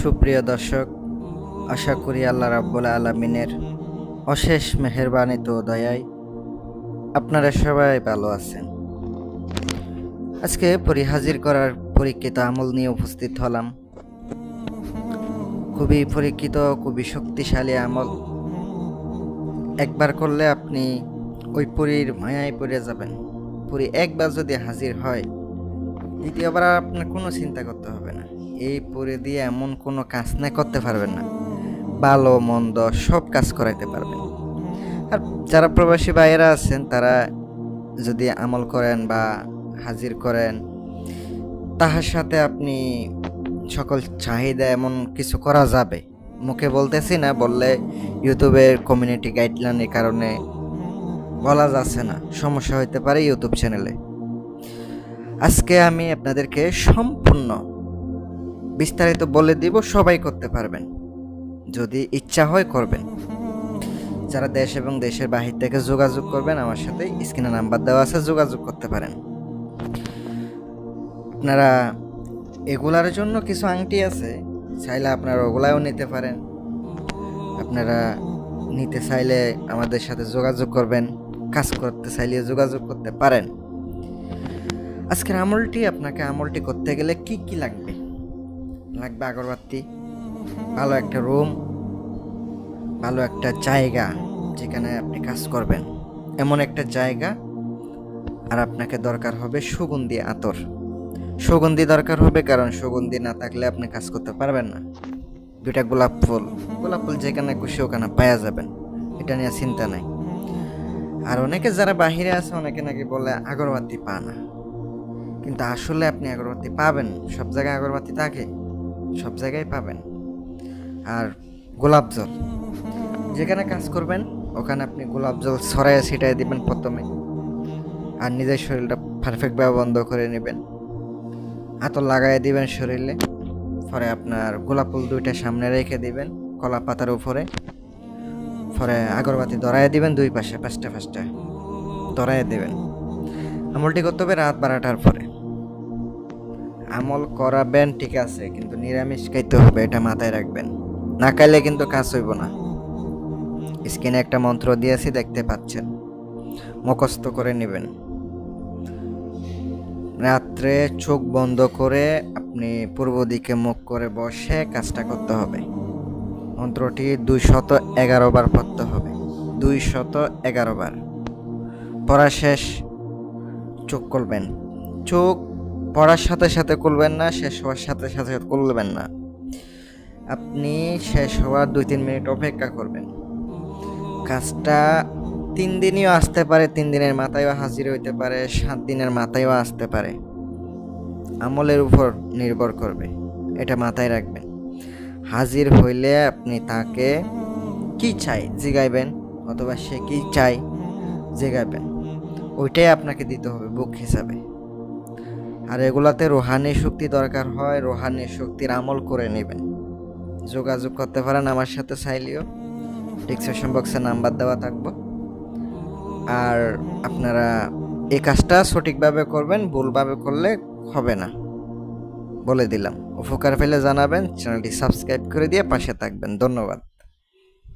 সুপ্রিয় দর্শক, আশা করি আল্লাহ রাব্বুল আলামিনের অশেষ মেহেরবানিতে ও দয়ায় আপনারা সবাই ভালো আছেন। আজকে হাজির করার পরীক্ষিত আমল নিয়ে উপস্থিত হলাম। খুবই পরীক্ষিত, খুবই শক্তিশালী আমল। একবার করলে আপনি ওই পরীর মায়ায় পড়ে যাবেন। পরী একবার যদি হাজির হয়, দ্বিতীয়বার আর আপনার কোনো চিন্তা করতে হবে না। এই পরী দিয়ে এমন কোনো কাজ না করতে পারবেন না, ভালো মন্দ সব কাজ করাইতে পারবেন। আর যারা প্রবাসী ভাইয়েরা আছেন, তারা যদি আমল করেন বা হাজির করেন, তাহার সাথে আপনি সকল চাহিদা এমন কিছু করা যাবে। মুখে বলতেছি না, বললে ইউটিউবের কমিউনিটি গাইডলাইনের কারণে বলা যাচ্ছে না, সমস্যা হইতে পারে ইউটিউব চ্যানেলে। আজকে আমি আপনাদেরকে সম্পূর্ণ বিস্তারিত বলে দিব, সবাই করতে পারবেন, যদি ইচ্ছা হয় করবেন। যারা দেশ এবং দেশের বাহির থেকে যোগাযোগ করবেন, আমার সাথে স্ক্রিনে নাম্বার দেওয়া আছে, যোগাযোগ করতে পারেন। আপনারা এগুলার জন্য কিছু আংটি আছে, চাইলে আপনারা ওগুলাও নিতে পারেন। আপনারা নিতে চাইলে আমাদের সাথে যোগাযোগ করবেন, কাজ করতে চাইলে যোগাযোগ করতে পারেন। আজকের আমলটি করতে গেলে কি কি লাগবে? লাগবে আগরবাতি, ভালো একটা রুম, ভালো একটা জায়গা যেখানে আপনি কাজ করবেন, এমন একটা জায়গা। আর আপনাকে দরকার হবে সুগন্ধি আতর। সুগন্ধি দরকার হবে, কারণ সুগন্ধি না থাকলে আপনি কাজ করতে পারবেন না। দুইটা গোলাপ ফুল যেখানে খুশি ওখানে পাওয়া যাবেন, এটা নিয়ে চিন্তা নাই। আর অনেকে যারা বাহিরে আছে, অনেকে নাকি বলে আগরবাতি পা না, কিন্তু আসলে আপনি আগরবাতি পাবেন। সব জায়গায় আগরবাতি থাকে, সব জায়গায় পাবেন। আর গোলাপ জল, যেখানে কাজ করবেন ওখানে আপনি গোলাপ জল ছড়াইয়া ছিটাই দিবেন প্রথমে। আর নিজের শরীরটা পারফেক্টভাবে বন্ধ করে নেবেন, আতর লাগাই দিবেন শরীরে। পরে আপনার গোলাপ ফুল দুইটা সামনে রেখে দিবেন কলা পাতার উপরে। পরে আগরবাতি ধরাই দিবেন, দুই পাশে পাঁচটা ধরাই দেবেন। আমলটি করতে হবে রাত 12টার পরে। আমল করাবেন ঠিক আছে, কিন্তু নিরামিষ খাইতে হবে, এটা মাথায় রাখবেন। না খাইলে কিন্তু কাজ হইব না। স্ক্রিনে একটা মন্ত্র দিয়েছি, দেখতে পাচ্ছেন, মুখস্থ করে নেবেন। রাত্রে চোখ বন্ধ করে আপনি পূর্ব দিকে মুখ করে বসে কাজটা করতে হবে। মন্ত্রটি 211 বার পড়তে হবে, 211 বার। পড়া শেষ চোখ খুলবেন। চোখ পড়ার সাথে সাথে খুলবেন না, শেষ হওয়ার সাথে সাথে খুলবেন না। আপনি শেষ হওয়ার 2-3 মিনিট অপেক্ষা করবেন। কাজটা 3 দিনও আসতে পারে, 3 দিনের মাথায়ও হাজির হইতে পারে, 7 দিনের মাথায়ও আসতে পারে। আমলের উপর নির্ভর করবে, এটা মাথায় রাখবেন। হাজির হইলে আপনি তাকে কি চাই জিগাইবেন, অথবা সে কি চাই জিগাইবেন, ওইটাই আপনাকে দিতে হবে বুক হিসাবে। আর এগুলাতে রোহানি শক্তি দরকার হয়, রোহানি শক্তির আমল করে নেবেন। যোগাযোগ করতে পারেন আমার সাথে, চাইলেও ডিসক্রিপশন বক্সে নাম্বার দেওয়া থাকবো। আর আপনারা এই কাজটা সঠিকভাবে করবেন, ভুলভাবে করলে হবে না, বলে দিলাম। উপকার পেলে জানাবেন, চ্যানেলটি সাবস্ক্রাইব করে দিয়ে পাশে থাকবেন। ধন্যবাদ।